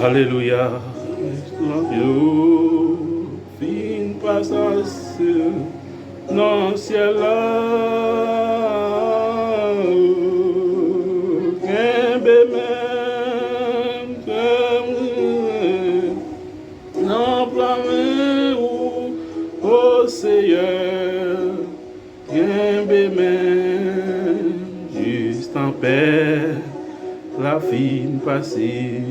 Alléluia. Love you. Fin passage dans le ciel là. Kembe même non blâmer au Seigneur. Kembe même juste en paix. La fin passée.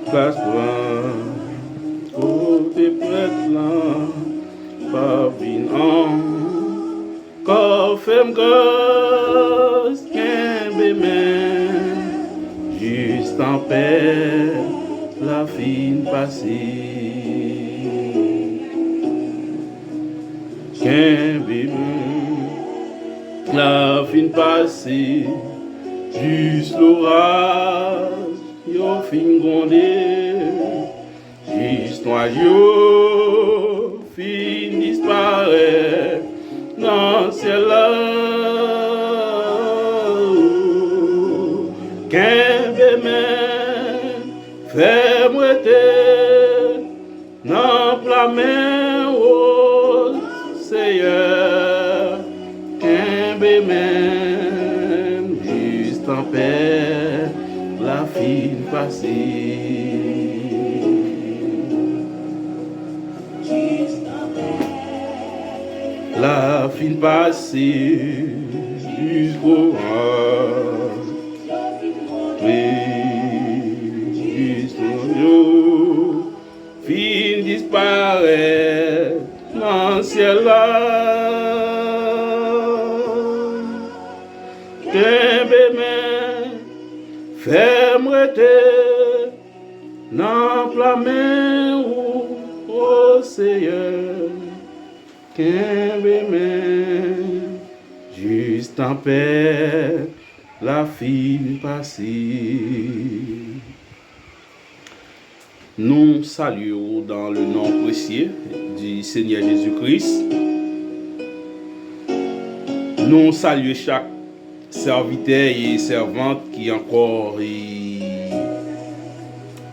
Place côté prêtre là, pas vinant, quand femme gosse, qu'un bébé, juste en paix, la fin passée. Qu'un bébé, la fin passée, juste l'orage, yo fin grondé, juste noyau, fin disparaît, dans le ciel là. Qu'un bébé, fais-moi t'aider, dans la main au Seigneur. Qu'un bébé, juste en paix, la fin passée. La fin passée jusqu'au jusqu'au fin disparaît dans le ciel là. Qu'un bébé fais-moi t'aider, dans la main au Seigneur. Qu'un bébé, juste en paix, la fin passée. Nous saluons dans le nom précieux du Seigneur Jésus-Christ. Nous saluons chaque serviteur et servante qui encore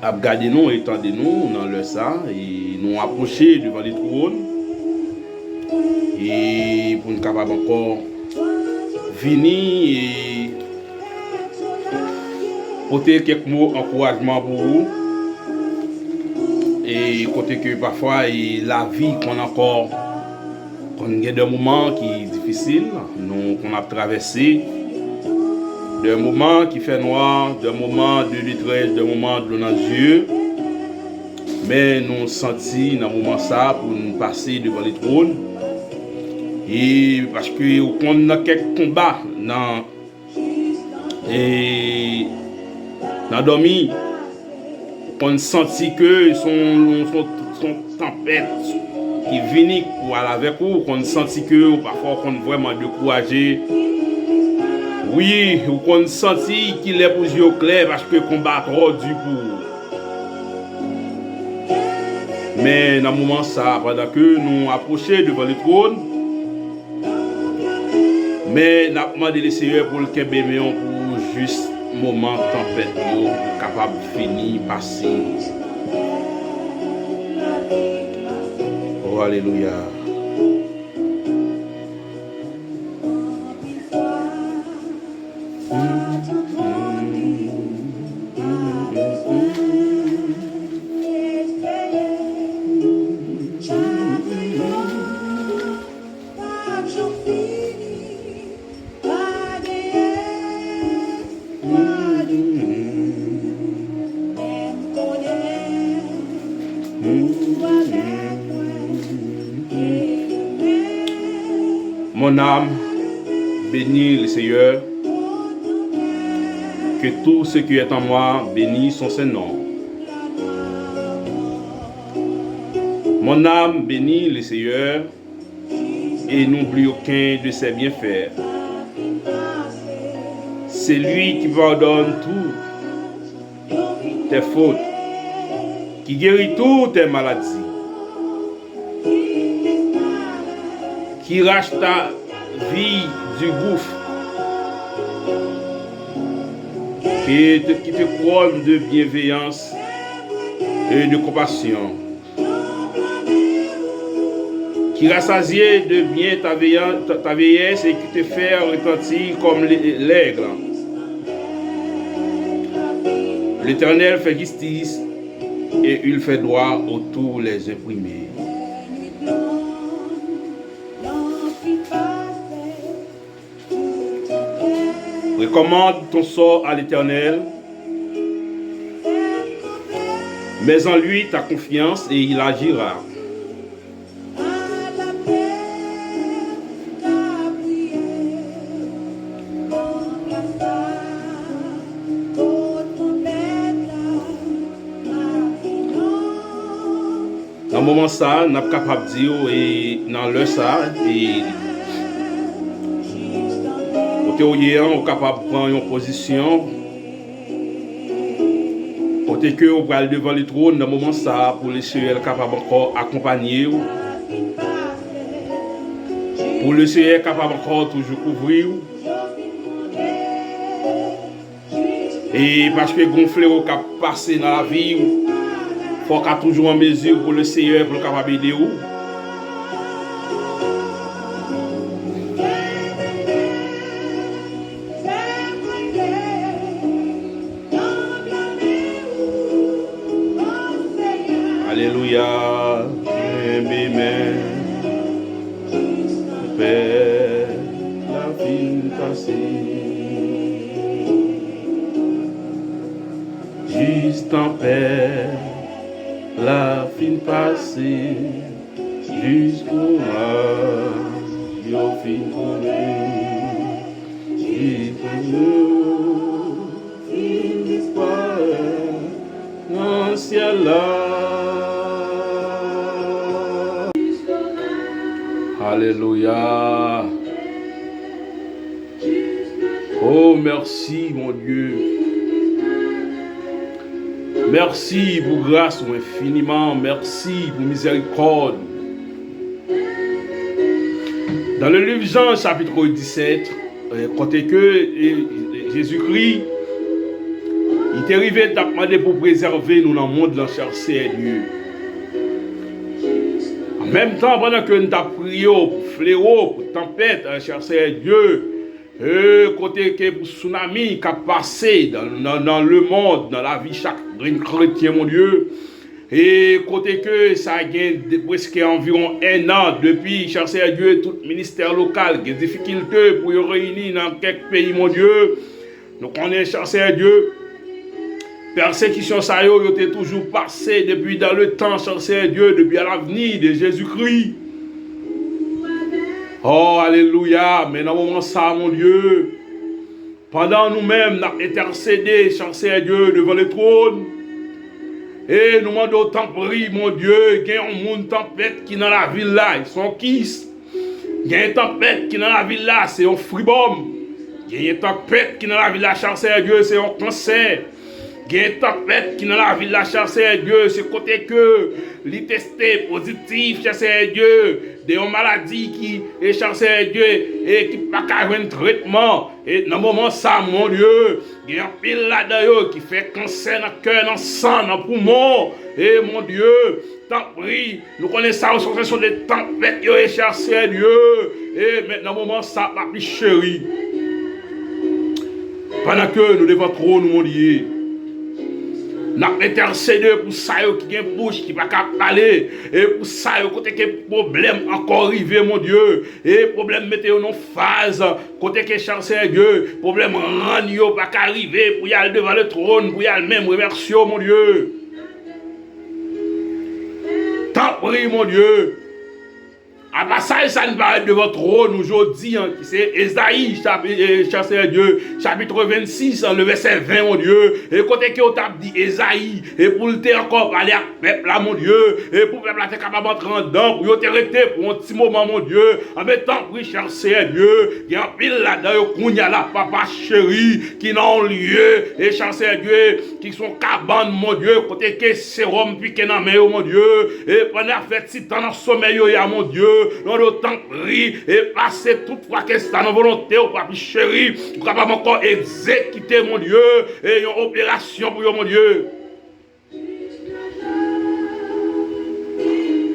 a gardé nous et tendez nous dans le sang et nous approcher devant les trônes et pour nous capables encore venir et porter quelques mots d'encouragement pour vous et côté que parfois la vie qu'on a encore qu'on a des moments qui sont difficiles nous qu'on a traversé d'un moment qui fait noir, d'un moment de détresse, d'un moment de nos yeux. Mais nous sentis dans le moment ça pour nous passer devant les trônes. Et parce que on a quelques combats dans dormi, on sentit que son tempête qui vient pour aller avec vous, qu'on sentit que parfois on est vraiment découragé. Oui, on sentit qu'il est pour yeux clairs parce que le combat trop dur pour. Mais dans le moment ça, pendant que nous approchons devant le trône, mais nous avons demandé le Seigneur pour le Kébéméon pour juste moment tempête capable de finir, passer. Oh, alléluia. Mon âme bénit le Seigneur, que tout ce qui est en moi bénisse son Saint-Nom. Mon âme bénit le Seigneur et n'oublie aucun de ses bienfaits. C'est lui qui pardonne toutes tes fautes, qui guérit toutes tes maladies, qui rachète ta vie du gouffre, qui te couronne de bienveillance et de compassion, qui rassasie de bien ta vieillesse et qui te fait retentir comme l'aigle. L'Éternel fait justice et il fait droit à tous les opprimés. Recommande ton sort à l'Éternel, mets en lui ta confiance et il agira. Dans le moment ça, nous sommes capables de dire, et dans l'heure ça, et on est capable de prendre une position, côté que on va devant le trône, dans le moment ça, pour le Seigneur capable encore accompagner, pour le Seigneur capable encore toujours couvrir, et parce que gonfler au cap passer dans la vie, il faut qu'à toujours en mesure pour le Seigneur pour le capable d'aider. Alléluia. Amen. Père, la vie passée. Juste en paix. La fin passée, jusqu'au âge, yo fin tourné, jusqu'au jour, fin disparaît, dans ciel là. Alléluia. Oh, merci, mon Dieu. Merci pour grâce infiniment. Merci pour miséricorde. Dans le livre Jean, chapitre 17, côté que Jésus-Christ, il est arrivé à demander pour préserver nous dans le monde de la chercher Dieu. En même temps, pendant que nous avons prié pour fléau, pour tempête, à chercher Dieu, côté que pour tsunami qui a passé dans le monde, dans la vie chaque chrétien, mon Dieu, et côté que ça a gagné presque environ 1 an depuis chercher à Dieu tout ministère local, des difficultés pour y réunir dans quelques pays, mon Dieu. Nous connaissons, cher Dieu, persécution, ça y est toujours passé depuis dans le temps, cher Dieu, depuis à l'avenir de Jésus-Christ. Oh, alléluia, mais dans le moment ça, mon Dieu, pendant nous-mêmes, nous avons intercédé, cher Dieu, devant le trône. Et nous demandons autant prie, mon Dieu, qu'il y a un monde tempête qui est dans la ville là, ils sont qui? Il y a une tempête qui est dans la ville là, c'est un fribom. Il y a une tempête qui est dans la ville là, cher Dieu, c'est un cancer. Il y a une tempête qui est dans la ville là, cher Dieu, c'est côté que les testés positifs, cher Dieu, des maladies qui est cher Dieu et qui pas qu'à un traitement. Et dans le moment ça, mon Dieu, il y a un pile là-dedans qui fait cancer dans le cœur, dans le sang, dans le poumon. Et mon Dieu, t'en prie, nous connaissons la sensation des tempêtes, et cher Dieu. Et maintenant, moment ça, ma plus chérie. Pendant que nous devons trop nous mourir. Nous avons intercédé pour ça qui a une bouche qui ne va pas parler. Et pour ça, côté que problème encore arrivé, mon Dieu. Et problème météo non phase. Côté que cher Dieu. Problème rendre pas arriver pour y aller devant le trône. Pour y aller même remercier, mon Dieu. T'en prie, mon Dieu. À passage, ça ne va être de votre trône aujourd'hui, qui c'est Esaïe, chapitre 26, le verset 20, mon Dieu. Et côté que on t'a dit Esaïe, et pour le temps encore parler à peuple là, mon Dieu, et pour le peuple là, t'es capable d'entrer en dedans, pour te arrêter pour un petit moment, mon Dieu. En mettant, oui, cher Dieu, il y a un pile là-dedans, qu'on y a là, papa chéri, qui n'ont lieu, et cher Dieu, qui sont cabanes, mon Dieu, côté que sérum, puis qu'il en met, mon Dieu, et pendant fait si t'en as sommeil, il y a, mon Dieu. Nous devons prier et passer toutefois que c'est dans volonté au papi chéri, pour capable encore exécuter mon Dieu et une opération pour mon Dieu.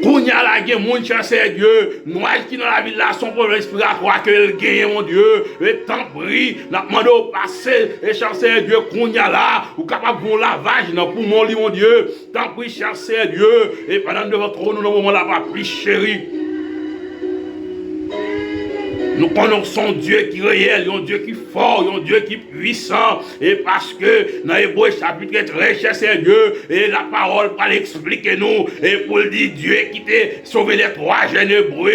Pour y aller, mon cher Dieu, nous qui dans la ville là, son problème respiratoire que elle gagne, mon Dieu, et tant prie, nous demandons au passé, et cher Dieu, qu'on y a là, ou capable de lavage dans pour mon lit, mon Dieu, tant prie, cher Dieu, et pendant de votre trône, nous dans le moment là, papi chéri. Nous connaissons Dieu qui est réel, un Dieu qui est fort, un Dieu qui est puissant. Et parce que dans Hébreu chapitre 13, cher Dieu, et la parole pour l'expliquer nous, et pour le dire Dieu qui t'a sauvé les 3 jeunes Hébreux,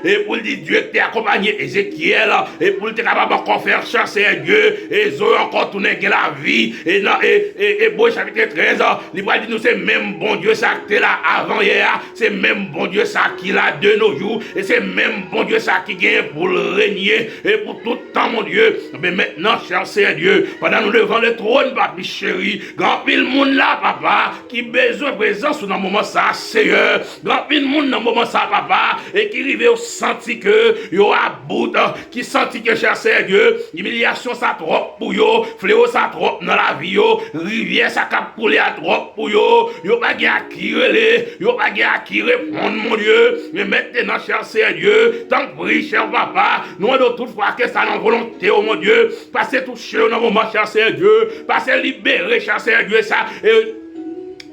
et pour le dire Dieu qui t'a accompagné Ézéchiel, et pour le dire capable encore faire chasser Dieu, et ils ont encore tourné la vie. Et dans Hébreu chapitre 13, il va dire nous c'est même bon Dieu ça qui était là avant hier, c'est même bon Dieu ça qui l'a de nos jours, et c'est même bon Dieu ça qui gagne pour le régner et pour tout le temps, mon Dieu. Mais maintenant, cher Seigneur Dieu, pendant nous devant le trône, papi chéri, grand pile monde là, papa, qui besoin de présence dans le moment ça, Seigneur. Grand pile monde dans le moment ça, papa, et qui arrive au senti que il y aura bout, qui senti que, cher Seigneur Dieu, humiliation ça trop pour yo, fléau ça trop dans la vie yo, rivière ça cap couler à trop pour yo pas gagné à qui relais, yo pas gagné à qui répondre, mon Dieu. Mais maintenant, cher Seigneur Dieu, tant prie, cher papa, nous devons toutefois que ça dans volonté, oh mon Dieu, passer toucher dans le moment, cher Seigneur Dieu, passer libérer, cher Seigneur Dieu, ça, et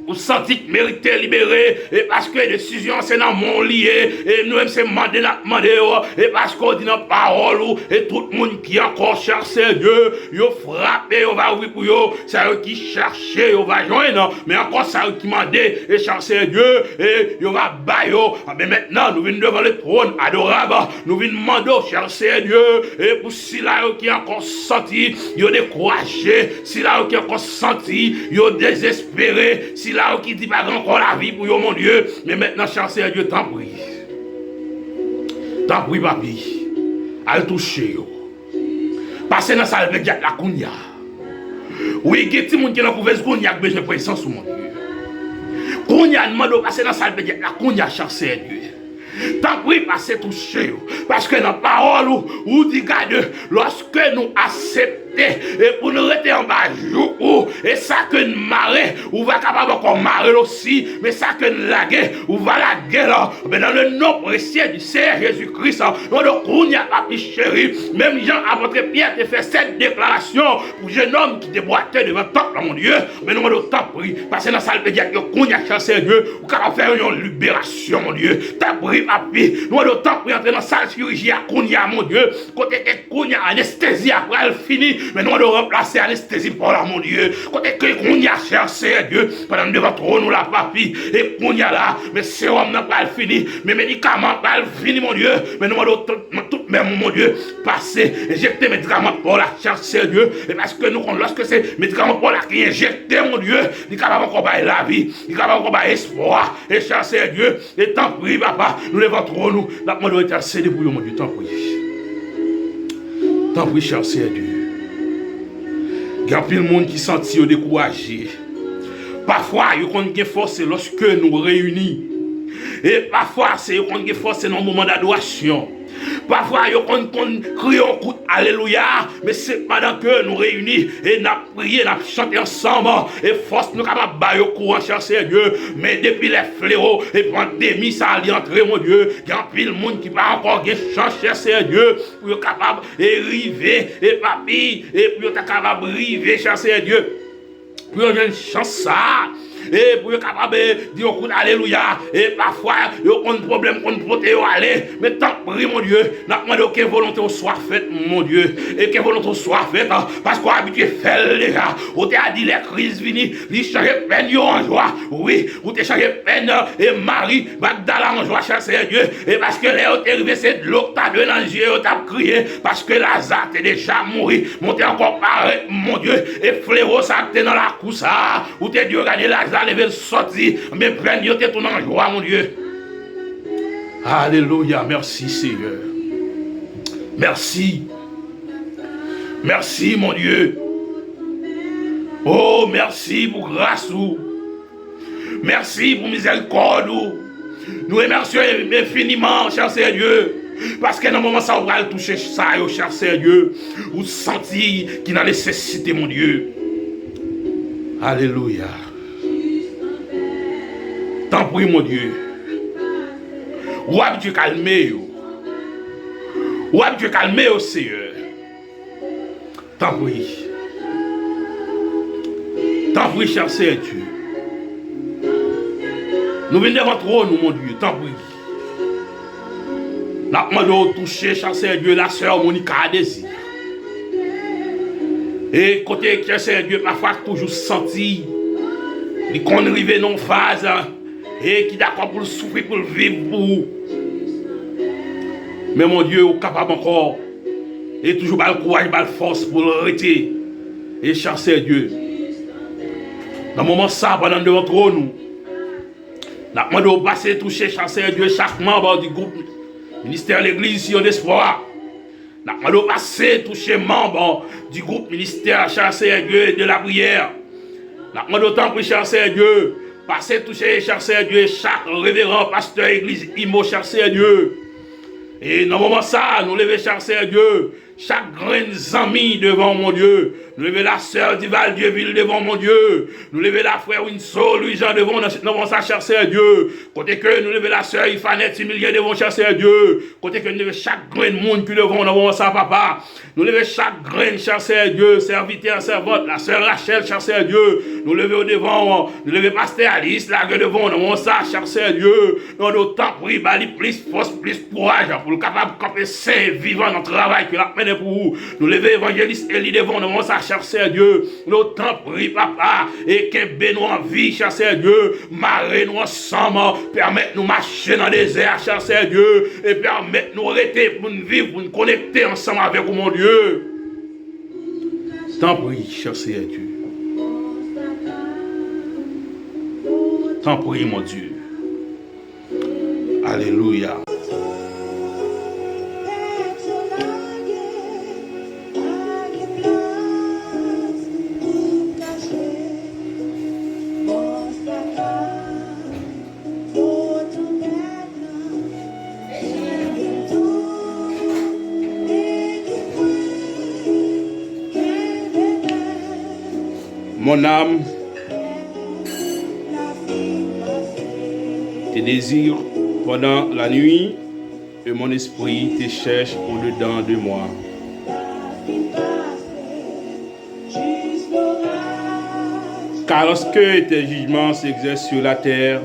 vous sentez que méritez libérer, et parce que les décisions c'est dans mon lié, et nous-mêmes c'est mandé, et parce qu'on dit dans la parole, et tout le monde qui encore cherche Dieu, yo frappé, on va ouvrir pour yo, c'est eux qui cherchent, on va joindre, mais encore c'est eux qui mandent, et chercher Dieu, et yo va bailler, mais maintenant nous venons devant le trône adorable, nous venons demander, chercher Dieu, et pour si là qui encore senti, yo découragé, si là qui encore senti, yo désespéré, si là qui dit pas encore la vie pour yo, mon Dieu, mais maintenant, cher Seigneur Dieu, t'en prie. T'en prie, papi. Allez toucher yo. Passez dans la salle avec la kounya. Oui, il y a des gens qui ont couvert kounya qui besoin de présence, mon Dieu. Kounya demande de passer dans la salle avec la kounya, cher Seigneur Dieu. T'en prie, passez toucher. Parce que dans la parole, où dit garde, lorsque nous acceptons, et pour nous rester en bas jour, et ça que nous marrer, ou va capable encore marrer aussi, mais ça que nous laguer, ou va laguer là, mais dans le nom précieux du Seigneur Jésus-Christ, dans le coup, il n'y a pas plus chéri, même Jean à votre Pierre te fait cette déclaration pour jeune homme qui déboîtait devant le temple, mon Dieu, mais nous avons tant pris, parce que dans la salle pédiatre, il y a chassé Dieu, ou capable faire une libération, mon Dieu, t'as pris, papi, nous avons tant pris entrer dans la salle chirurgie à Kounia, mon Dieu, côté que Kounia, anesthésie après elle finit, mais nous devons remplacer anesthésie par là, mon Dieu. Côté que qu'on y a cherché, Dieu, pendant devant trop nous la papi, et qu'on y a là, mais sérum n'a pas fini, mais médicaments pas fini, mon Dieu, mais nous devons tout même, mon Dieu, passer, injecter médicaments pour la chercher, Dieu, et parce que nous, lorsque c'est médicaments pour la qui injecté, mon Dieu, il est capable encore de la vie, il est capable encore espoir, et chercher Dieu, et tant pis, papa, nous devons trop nous, la demande doit être assez pour mon Dieu, tant pis. Tant pis, chercher Dieu. Il y a plein de monde qui sentit découragé. Parfois, il y a force lorsque nous réunissons. Et parfois, c'est qu'on a force dans le moment d'adoration. Parfois, on crie un coup alléluia, mais c'est pendant que nous réunis et nous prions, nous chantons ensemble, et force nous capables de bailler au courant, chercher Dieu. Mais depuis les fléaux et pandémie, ça allait entrer, mon Dieu. Il y a pile de monde qui va encore chercher Dieu pour être capable de river, et papi, et pour être capable de river, chercher Dieu. Pour une chance ça. Et pour être capable de dire alléluia, et parfois, il y a un problème qu'on peut aller, mais tant pis, mon Dieu, nous demandons que volonté soit faite, mon Dieu, et que volonté soit faite, parce qu'on a habitué faire déjà, on t'a dit les crises viennent, ils changent peine en joie, oui, on t'a changé peine, et Marie, Magdala en joie, chercher Dieu, et parce que là, on t'est arrivé, c'est de l'eau que t'as donné dans les yeux, on t'a crié, parce que Lazare t'est déjà mort, monté encore pareil, mon Dieu, et fléau, ça t'est dans la course, où t'es Dieu gagné Lazare. Lever sorti, mais prendre tout en joie, mon Dieu. Alléluia, merci Seigneur. Merci. Merci, mon Dieu. Oh, merci pour grâce. Merci pour miséricorde. Nous remercions infiniment, cher Dieu. Parce que dans le moment ça, on va toucher ça, cher Dieu. Ou sentir qu'il a nécessité, mon Dieu. Alléluia. Tant pis, mon Dieu. Ou habitué calmer. Ou habitué calmer au Seigneur. Tant pis. Tant pis, cher Seigneur Dieu. Nous venons devant trop, nous, mon Dieu. Tant pis. Nous avons touché, cher Seigneur Dieu, la sœur Monica a désir. Et côté, cher Seigneur Dieu, parfois toujours senti. Qu'on arrive dans une phase. Et qui d'accord pour souffrir, pour vivre, pour vous. Mais mon Dieu, est capable encore. Et toujours le courage, le force pour l'arrêter. Et chasser Dieu. Dans le moment ça, pendant devant nous, nous avons passé, toucher, chasser Dieu, chaque membre du groupe ministère de l'Église, Sion d'Espoir. Nous avons passé, toucher membre du groupe ministère, chasser Dieu et de la prière. Nous avons autant pour chasser Dieu. Passez, toucher, chercher Dieu, chaque révérend pasteur église, Imo, chercher Dieu. Et dans le moment ça, nous levons chercher Dieu, chaque grand ami devant mon Dieu. Nous levons la sœur d'Ival Dieuville devant mon Dieu. Nous levons la frère Winsor, Louis-Jean devant nous ça chercher Dieu. Côté que nous levons la sœur Ifanette Similien devant chercher Dieu. Côté que nous levons chaque grand monde qui devant ça papa. Nous levons chaque grain chercher Dieu, serviteur, servante, la sœur Rachel chercher Dieu. Nous levons devant, nous levons pasteur Alice, là que devant nous ça chercher Dieu. Nous avons temps pour bali plus force, plus courage pour le capable de camper saint, vivant dans le travail que la peine pour vous. Nous levons évangéliste Elie devant nous ça chercher Dieu. Nous temps pour papa et que nous en vie chercher Dieu. Marrer nous ensemble, permettre nous marcher dans le désert chercher Dieu et permettre nous arrêter pour nous vivre, pour nous connecter ensemble avec mon Dieu. Tant pis, cher Seigneur Dieu. Tant pis, mon Dieu. Alléluia. Mon âme te désire pendant la nuit et mon esprit te cherche au-dedans de moi. Car lorsque tes jugements s'exercent sur la terre,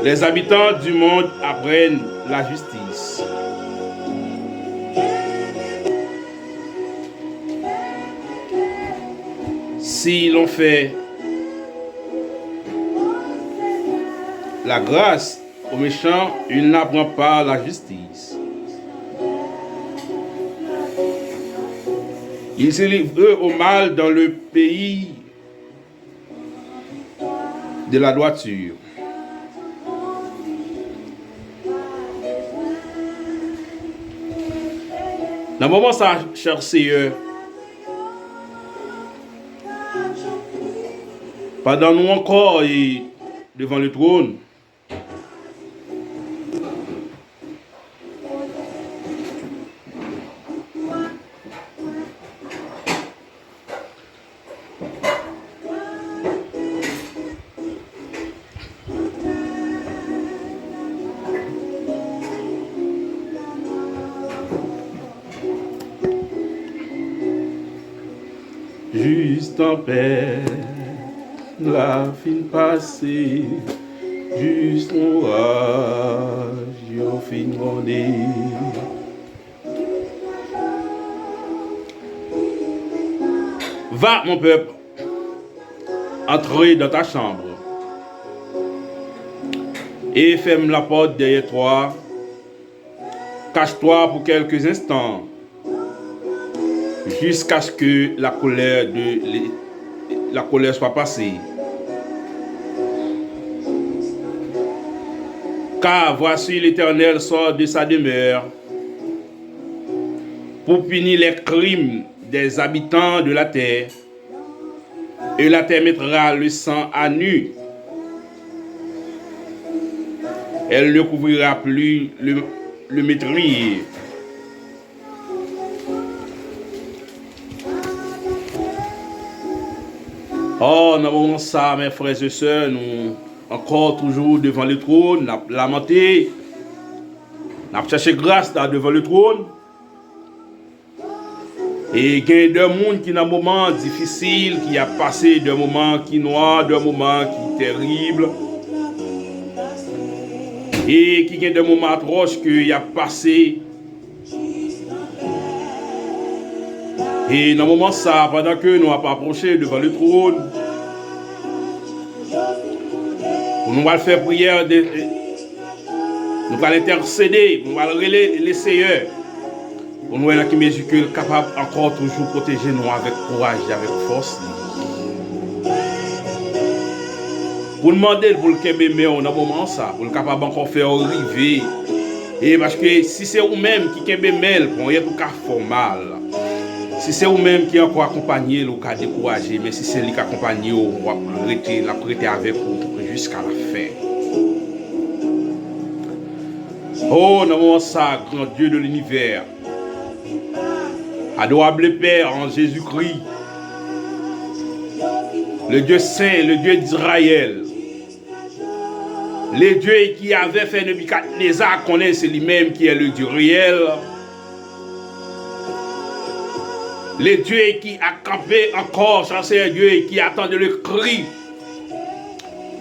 les habitants du monde apprennent la justice. si l'on fait la grâce aux méchants, il n'apprend pas la justice. Ils se livrent eux au mal dans le pays de la droiture. Dans le moment ça, cher Seigneur, pendant nous encore et devant le trône, juste en paix, la fin passée, juste en rage, yo fin mondé. Va, mon peuple, entrer dans ta chambre et ferme la porte derrière toi. Cache-toi pour quelques instants jusqu'à ce que la colère soit passée. Car voici l'Éternel sort de sa demeure pour punir les crimes des habitants de la terre, et la terre mettra le sang à nu. Elle ne couvrira plus le métrier. Oh, dans moment ça, mes frères et sœurs, nous encore toujours devant le trône, nous avons lamenté, nous avons cherché grâce devant le trône. Et il y a des gens qui, dans un moment difficile, qui a passé des moments qui noirs, des moments qui terribles. Et qui a des moments atroces qu'il a passé. Et dans un moment ça, pendant que nous avons approché devant le trône, nous allons faire prière, nous allons intercéder, nous allons relayer les seigneurs. Pour nous, qui mesure que capable encore toujours protéger nous avec courage et avec force. Pour demander pour le Kébémé, on a un moment ça, pour le capable encore faire arriver. Et parce que si c'est vous-même qui Kébémé, pour y être tout cas formal. Si c'est vous-même qui encore accompagné, le cas découragé, mais si c'est lui qui accompagne, on va prêter avec vous jusqu'à la fin. Oh, dans moment ça, grand Dieu de l'univers. Adorable Père en Jésus-Christ, le Dieu saint, le Dieu d'Israël, le Dieu qui avait fait Nebuchadnezzar connaître c'est lui-même qui est le Dieu réel, le Dieu qui a campé encore, ça c'est Dieu qui attendait le cri.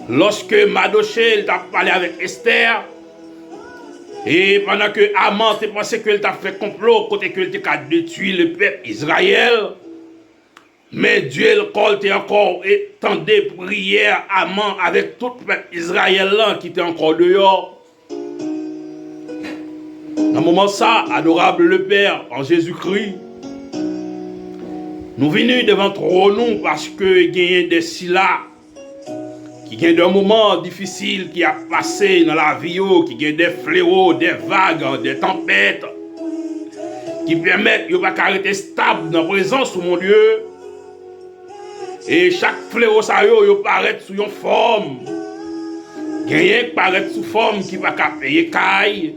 Lorsque Mardochée t'a parlé avec Esther, et pendant que Haman t'a pensé qu'il t'a fait complot, côté qu'il t'a détruit le peuple Israël, mais Dieu le colte encore et tendait prière Haman avec tout le peuple Israël qui était encore dehors. Dans ce moment ça, adorable le Père en Jésus-Christ, nous venons devant trône parce que il y a des silas qui y a des moments difficiles qui a passé dans la vie, qui y a des fléaux, des vagues, des tempêtes, qui permettent de ne pas rester stable dans la présence de mon Dieu. Et chaque fléau, ça paraît sous une forme. Gagner paraît sous forme qui ne va pas payer caille.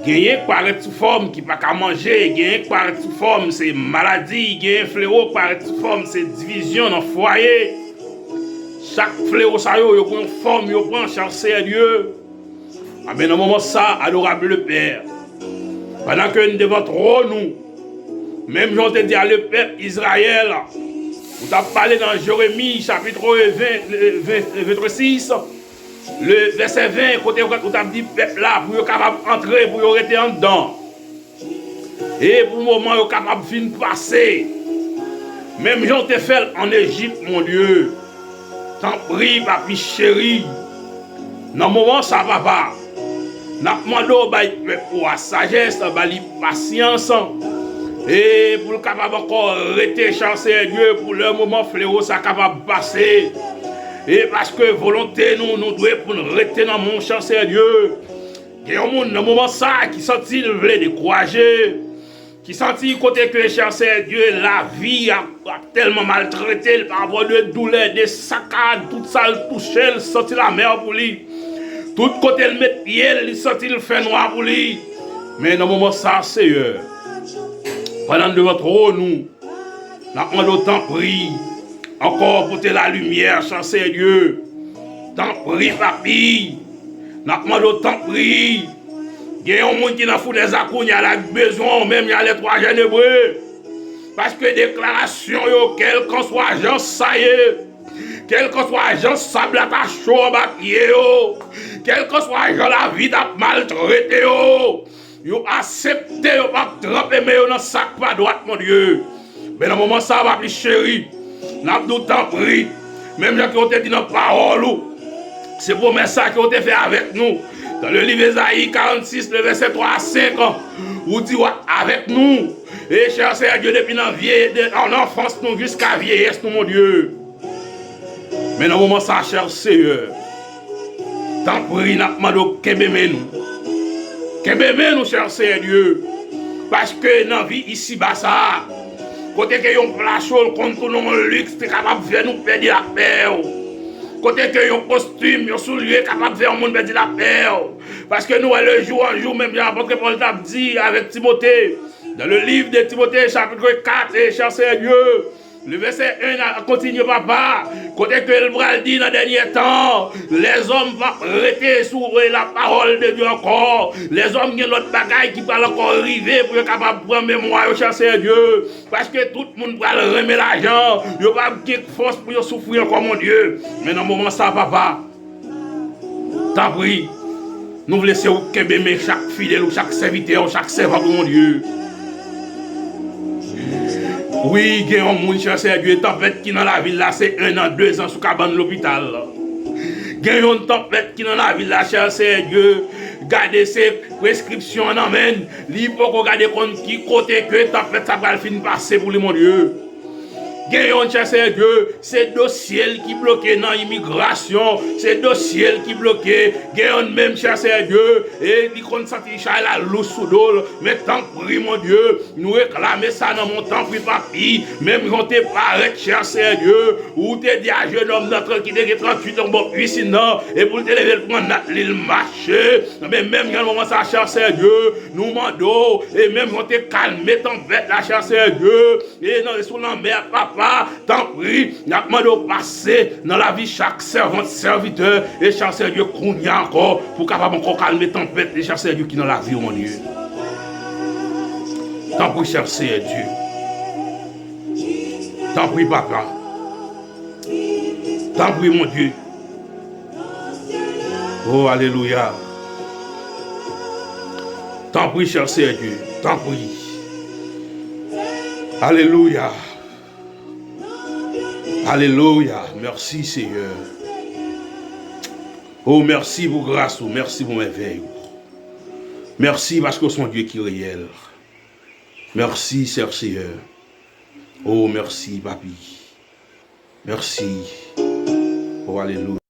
Gagner paraît sous forme qui ne va pas manger. Gagner paraît sous forme c'est maladie. Gagner fléau paraît sous forme c'est division dans le foyer. Chaque fléau, ça yo prend forme, yo prend chercher à Dieu. Ah ben dans moment ça, adorable le Père. Pendant que nous devons trop nous, même j'en te dit à le peuple Israël, vous t'as parlé dans Jérémie chapitre 26, le verset 20, côté où t'as dit peuple là, pour être capable d'entrer, pour rester en dedans. Et pour le moment, vous capable de passer. Même j'en t'ai fait en Égypte, mon Dieu. T'en prie, papi chéri. Dans le moment, ça va pas. N'a demandé pour la sagesse, la patience. Et pour le capable encore rester chancer Dieu pour le moment fléau, ça capable passer. Et parce que volonté, nous devons pour nous rester dans mon chancer Dieu. Il y a un monde dans le moment ça qui sentit le voulait décourager. Qui sentit côté que chancer Dieu, la vie a tellement maltraité par rapport de douleurs, des saccades, tout ça le touché, il sentit la mer pour lui. Tout côté le met pied, il sentit le fait noir pour lui. Mais dans le moment ça, Seigneur, pendant de votre haut, nous avons autant pris, encore pour la lumière, chancer Dieu. Tant pris, papi. Nous avons autant pris. Il y a un monde qui n'a foutu des accounts, il y a besoin, même il y a les trois jeunes hébreux. Parce que déclaration, quel qu'on soit agent, ça y est. Quel que soit agent, sable à ta chaud, quel que soit agent, la vie t'a maltraité, yo accepté, yo pas trempé, mais yo dans sac pas droite, mon Dieu. Mais dans le moment, ça va plus chéri. N'a pas tout temps pris. Même gens qui ont dit dans la parole, c'est pour ça qu'ils ont fait avec nous. Dans le livre Esaïe 46, le verset 3 à 5, où dit avec nous. Et chercher à Dieu depuis en enfance, nous jusqu'à vieillesse, nous, mon Dieu. Mais dans le moment, ça cher Seigneur. Tant pis, n'a pas demandé qu'ébémé nous. Qu'ébémé nous, cher Seigneur Dieu. Parce que dans la vie ici, bas ça, côté que yon plachol contre nous luxe, c'est capable de faire nous perdre la paix. Côté que yon costume, yon soulier, capable de faire nous perdre la paix. Parce que nous, le jour en jour, même l'apôtre Paul t'a dit avec Timothée, dans le livre de Timothée, chapitre 4, et cher Seigneur Dieu, le verset 1 continue, papa. Côté que le bral dit dans le dernier temps, les hommes vont arrêter sur la parole de Dieu encore. Les hommes qui ont l'autre bagaille qui va encore arriver pour être capable de prendre mémoire au chasser Dieu. Parce que tout le monde va remettre l'argent. Il n'y a pas de force pour souffrir encore, mon Dieu. Mais dans le moment, ça, papa, t'as pris. Nous voulons laisser chaque fidèle, chaque serviteur, chaque servant, mon Dieu. Oui, il y a un monde cherché à Dieu, tempête qui dans la ville là, c'est 1 an, 2 ans sous cabane de l'hôpital. Il y a une tempête qui dans la ville là, cherché à Dieu, garder ses prescriptions en amène, il faut qu'on garde compte qui côté que tempête ça va finir passer pour lui, mon Dieu. Gagnons chercher Dieu, c'est dossier qui bloqué dans l'immigration, c'est dossier qui bloqué, gagnons même chercher Dieu, et il consenti la louche sous l'eau, mais tant pis mon Dieu, nous réclamer ça dans mon temps pris papi, même quand t'es pas chercher Dieu, ou t'es dit à jeune homme notre qui est 38 ans, bon cuisine, et pour te lever le prendre l'île marcher, mais même quand on commence à chercher Dieu, nous mandons, et même quand t'es calmé, tempête la chercher Dieu, et dans les sous la mer, papa, tant pis, nous demandons de passer dans la vie chaque servante, serviteur, et chercher Dieu qu'on y a encore, pour capable encore calmer tempête, et chercher Dieu qui est dans la vie, mon Dieu. Tant pis, chercher Dieu. Tant pis, papa. Tant pis, mon Dieu. Oh, alléluia. Tant pis, chercher Dieu. Tant pis. Alléluia. Alléluia. Merci, Seigneur. Oh, merci pour grâce. Merci pour merveille. Merci parce que son Dieu qui est réel. Merci, Seigneur. Oh, merci, papi. Merci. Oh, alléluia.